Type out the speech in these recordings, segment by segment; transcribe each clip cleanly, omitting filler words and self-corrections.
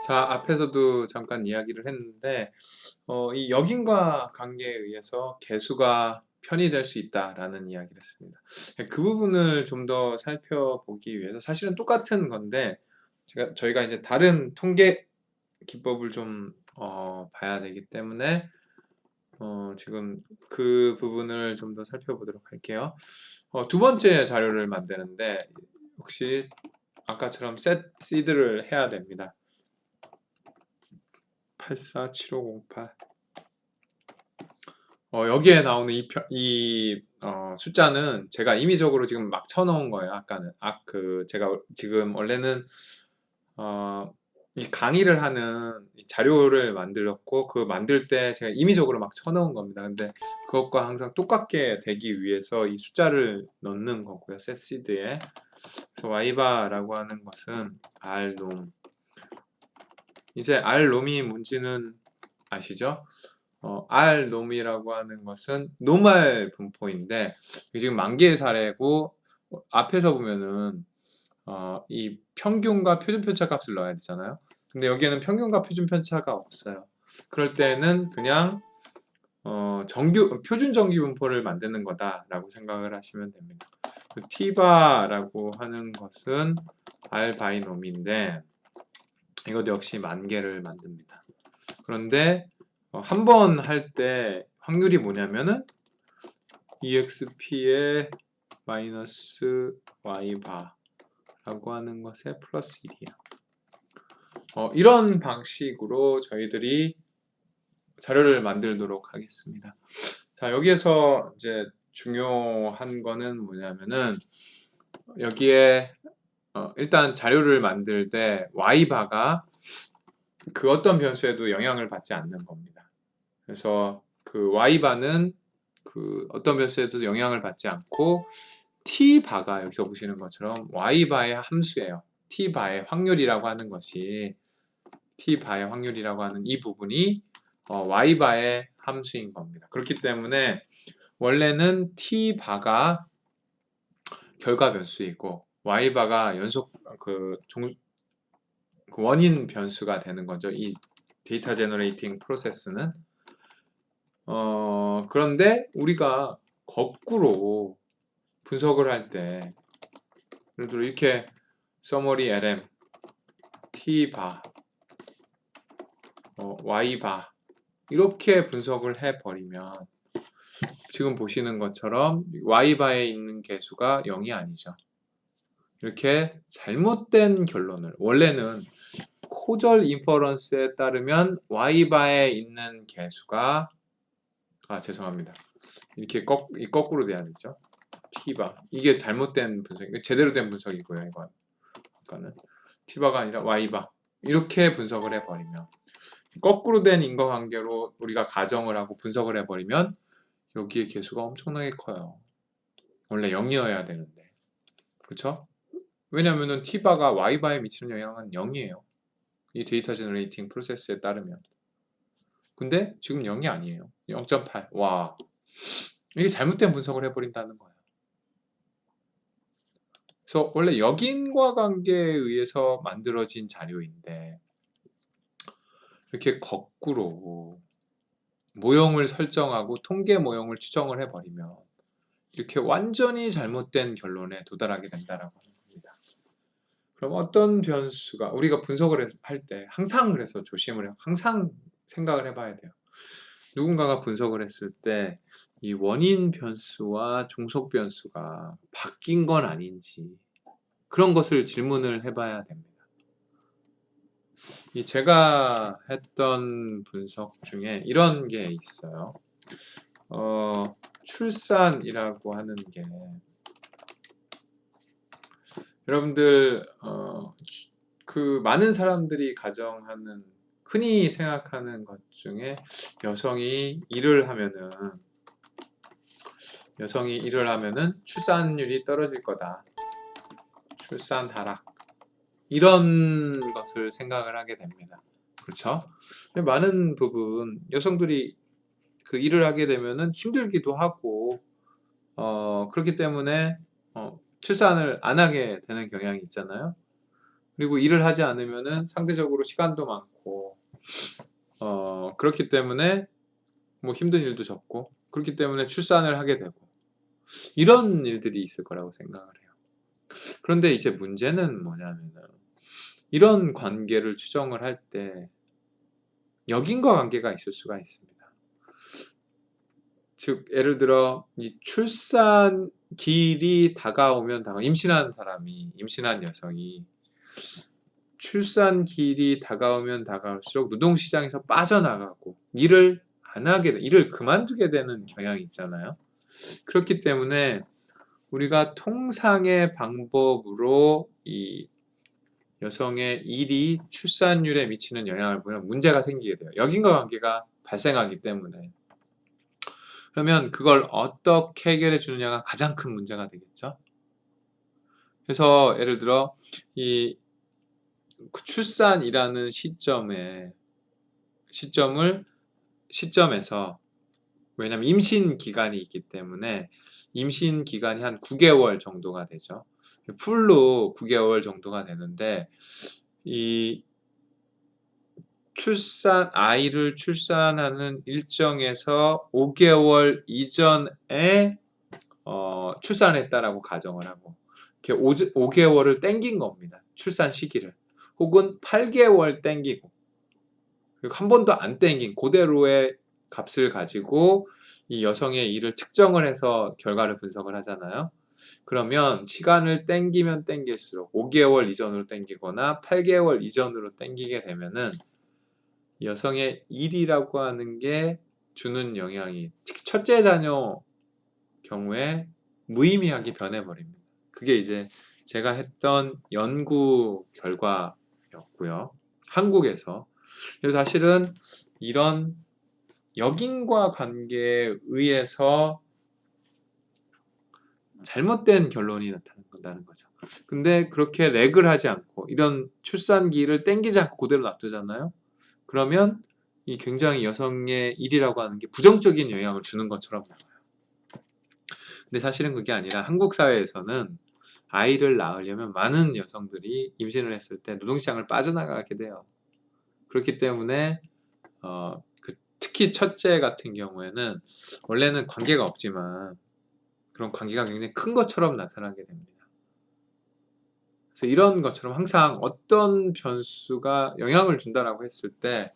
자, 앞에서도 잠깐 이야기를 했는데, 이 역인과 관계에 의해서 개수가 편의될 수 있다라는 이야기를 했습니다. 그 부분을 좀 더 살펴보기 위해서 사실은 똑같은 건데, 저희가 이제 다른 통계 기법을 좀 봐야 되기 때문에 지금 그 부분을 좀 더 살펴보도록 할게요. 두 번째 자료를 만드는데 혹시 아까처럼 셋 시드를 해야 됩니다. 847508 여기에 나오는 숫자는 제가 임의적으로 지금 막 쳐놓은 거예요. 아까는 제가 지금 원래는 이 강의를 하는 이 자료를 만들었고 그 만들 때 제가 임의적으로 막 쳐놓은 겁니다. 근데 그것과 항상 똑같게 되기 위해서 이 숫자를 넣는 거고요. set seed에. 그래서 y바라고 하는 것은 r놈. 이제 r놈이 뭔지는 아시죠? r놈이라고 하는 것은 노말 분포인데 이게 지금 만 개의 사례고 앞에서 보면은 이 평균과 표준 편차 값을 넣어야 되잖아요. 근데 여기에는 평균과 표준 편차가 없어요. 그럴 때는 그냥 표준 정규 분포를 만드는 거다라고 생각을 하시면 됩니다. t바라고 하는 것은 r 바이놈인데 이것도 역시 만 개를 만듭니다. 그런데 한 번 할 때 확률이 뭐냐면은 exp의 마이너스 y바라고 하는 것에 플러스 1이에요. 이런 방식으로 저희들이 자료를 만들도록 하겠습니다. 자, 여기에서 이제 중요한 거는 뭐냐면은 여기에 일단 자료를 만들 때 y바가 그 어떤 변수에도 영향을 받지 않는 겁니다. 그래서 그 y바는 그 어떤 변수에도 영향을 받지 않고 t바가 여기서 보시는 것처럼 y바의 함수예요. t바의 확률이라고 하는 것이 t바의 확률이라고 하는 이 부분이 y바의 함수인 겁니다. 그렇기 때문에 원래는 t바가 결과 변수이고 y바가 연속 그 원인 변수가 되는 거죠. 이 데이터 제너레이팅 프로세스는 그런데 우리가 거꾸로 분석을 할 때 예를 들어 이렇게 summary lm t바 y바 이렇게 분석을 해버리면 지금 보시는 것처럼 y바에 있는 개수가 0이 아니죠. 이렇게 잘못된 결론을 원래는 코절 인퍼런스에 따르면 y바에 있는 개수가 죄송합니다. 이렇게 거꾸로 돼야 되죠. t바 이게 잘못된 분석, 제대로 된 분석이고요. 이건 아까는 t바가 아니라 y바 이렇게 분석을 해버리면 거꾸로 된 인과관계로 우리가 가정을 하고 분석을 해버리면 여기에 개수가 엄청나게 커요. 원래 0이어야 되는데 그렇죠? 왜냐하면 t바가 y바에 미치는 영향은 0이에요. 이 데이터 제너레이팅 프로세스에 따르면. 근데 지금 0이 아니에요. 0.8. 와, 이게 잘못된 분석을 해버린다는 거예요. 그래서 원래 역인과 관계에 의해서 만들어진 자료인데 이렇게 거꾸로 모형을 설정하고 통계 모형을 추정을 해버리면 이렇게 완전히 잘못된 결론에 도달하게 된다라고 하는 겁니다. 그럼 어떤 변수가 우리가 분석을 할 때 항상 그래서 조심을 해요. 항상 생각을 해봐야 돼요. 누군가가 분석을 했을 때 이 원인 변수와 종속 변수가 바뀐 건 아닌지 그런 것을 질문을 해봐야 됩니다. 이 제가 했던 분석 중에 이런 게 있어요. 출산이라고 하는 게 여러분들 그 많은 사람들이 가정하는 흔히 생각하는 것 중에 여성이 일을 하면은 출산율이 떨어질 거다. 출산 하락. 이런 것을 생각을 하게 됩니다. 그렇죠? 많은 부분 여성들이 그 일을 하게 되면은 힘들기도 하고 그렇기 때문에 출산을 안 하게 되는 경향이 있잖아요. 그리고 일을 하지 않으면은 상대적으로 시간도 많고 그렇기 때문에 뭐 힘든 일도 적고 그렇기 때문에 출산을 하게 되고 이런 일들이 있을 거라고 생각을 해요. 그런데 이제 문제는 뭐냐면은 이런 관계를 추정을 할 때 역인과 관계가 있을 수가 있습니다. 즉 예를 들어 이 출산길이 다가오면 임신한 여성이 출산길이 다가오면 다가올수록 노동시장에서 빠져나가고 일을 그만두게 되는 경향이 있잖아요. 그렇기 때문에 우리가 통상의 방법으로 이 여성의 일이 출산율에 미치는 영향을 보면 문제가 생기게 돼요. 역인과 관계가 발생하기 때문에. 그러면 그걸 어떻게 해결해 주느냐가 가장 큰 문제가 되겠죠. 그래서 예를 들어 이 출산이라는 시점에서 왜냐하면 임신 기간이 있기 때문에 임신 기간이 한 9개월 정도가 되죠. 풀로 9개월 정도가 되는데 이 아이를 출산하는 일정에서 5개월 이전에 출산했다라고 가정을 하고 이렇게 5개월을 땡긴 겁니다. 출산 시기를. 혹은 8개월 땡기고 그리고 한 번도 안 땡긴 그대로의 값을 가지고 이 여성의 일을 측정을 해서 결과를 분석을 하잖아요. 그러면 시간을 땡기면 땡길수록 5개월 이전으로 땡기거나 8개월 이전으로 땡기게 되면은 여성의 일이라고 하는 게 주는 영향이 특히 첫째 자녀 경우에 무의미하게 변해버립니다. 그게 이제 제가 했던 연구 결과였고요. 한국에서. 그래서 사실은 이런 역인과 관계에 의해서 잘못된 결론이 나타난다는 거죠. 근데 그렇게 렉을 하지 않고 이런 출산기를 땡기지 않고 그대로 놔두잖아요. 그러면 이 굉장히 여성의 일이라고 하는 게 부정적인 영향을 주는 것처럼 나와요. 근데 사실은 그게 아니라 한국 사회에서는 아이를 낳으려면 많은 여성들이 임신을 했을 때 노동시장을 빠져나가게 돼요. 그렇기 때문에 특히 첫째 같은 경우에는 원래는 관계가 없지만 그런 관계가 굉장히 큰 것처럼 나타나게 됩니다. 그래서 이런 것처럼 항상 어떤 변수가 영향을 준다라고 했을 때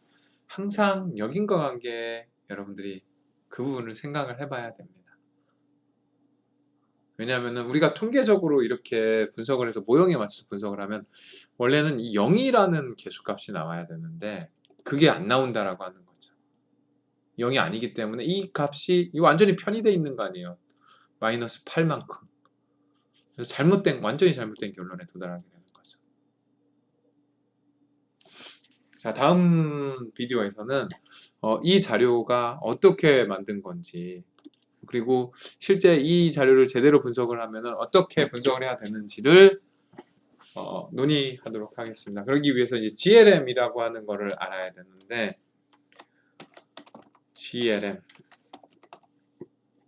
항상 역인과 관계에 여러분들이 그 부분을 생각을 해봐야 됩니다. 왜냐하면 우리가 통계적으로 이렇게 분석을 해서 모형에 맞춰서 분석을 하면 원래는 이 0이라는 개수값이 나와야 되는데 그게 안 나온다라고 하는 거죠. 0이 아니기 때문에 이 값이 완전히 편의되어 있는 거 아니에요. 마이너스 8만큼. 그래서 완전히 잘못된 결론에 도달하게 되는 거죠. 자, 다음 비디오에서는 이 자료가 어떻게 만든 건지 그리고 실제 이 자료를 제대로 분석을 하면 어떻게 분석을 해야 되는지를 논의하도록 하겠습니다. 그러기 위해서 이제 GLM이라고 하는 거를 알아야 되는데 GLM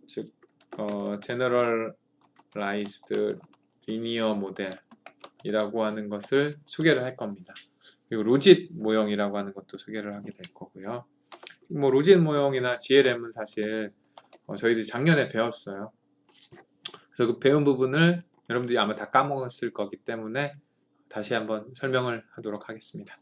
즉 Generalized Linear Model이라고 하는 것을 소개를 할 겁니다. 그리고 로짓 모형이라고 하는 것도 소개를 하게 될 거고요. 뭐 로짓 모형이나 GLM은 사실 저희들이 작년에 배웠어요. 그래서 그 배운 부분을 여러분들이 아마 다 까먹었을 거기 때문에 다시 한번 설명을 하도록 하겠습니다.